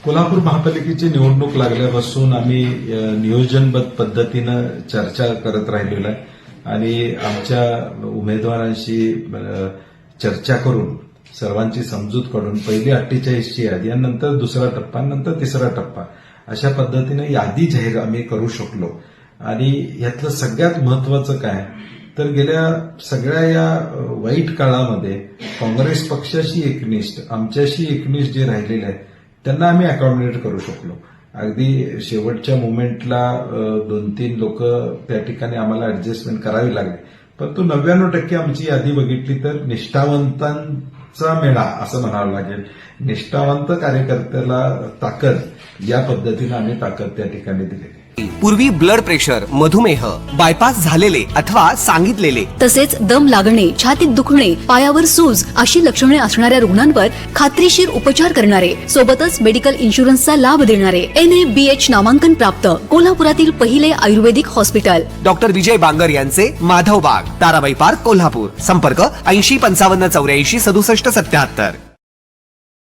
कोल्हापूर महापालिकेची निवडणूक लागल्यापासून आम्ही नियोजनबद्ध पद्धतीनं चर्चा करत राहिलेलो आहे आणि आमच्या उमेदवारांशी चर्चा करून सर्वांची समजूत काढून पहिली 48ची यादी आणि नंतर दुसरा टप्पा नंतर तिसरा टप्पा अशा पद्धतीने यादी जाहीर आम्ही करू शकलो. आणि यातलं सगळ्यात महत्वाचं काय तर गेल्या सगळ्या या वाईट काळामध्ये काँग्रेस पक्षाशी एकनिष्ठ आमच्याशी एकनिष्ठ जे राहिलेले आहेत त्यांना आम्ही अकॉमोडेट करू शकलो. अगदी शेवटच्या मोमेंटला 2-3 लोक त्या ठिकाणी आम्हाला ऍडजस्टमेंट करावी लागली, परंतु 99% आमची यादी बघितली तर निष्ठावंतांचा मेळा असं म्हणावं लागेल. निष्ठावंत कार्यकर्त्याला ताकद या पद्धतीनं आम्ही ताकद त्या ठिकाणी दिलेली. पूर्वी ब्लड प्रेशर, मधुमेह, बायपास झालेले अथवा सांगितलेले तसेच दम लागणे, छातीत दुखणे, पायावर सूज अशी लक्षणे असणाऱ्या रुग्णांवर खात्रीशीर उपचार करणारे सोबतच मेडिकल इन्शुरन्सचा लाभ देणारे NABH नामांकन प्राप्त कोल्हापुरातील पहिले आयुर्वेदिक हॉस्पिटल डॉक्टर विजय बांगर यांचे माधव बाग, ताराबाई पार्क, कोल्हापूर. संपर्क 80 55 84 67 77.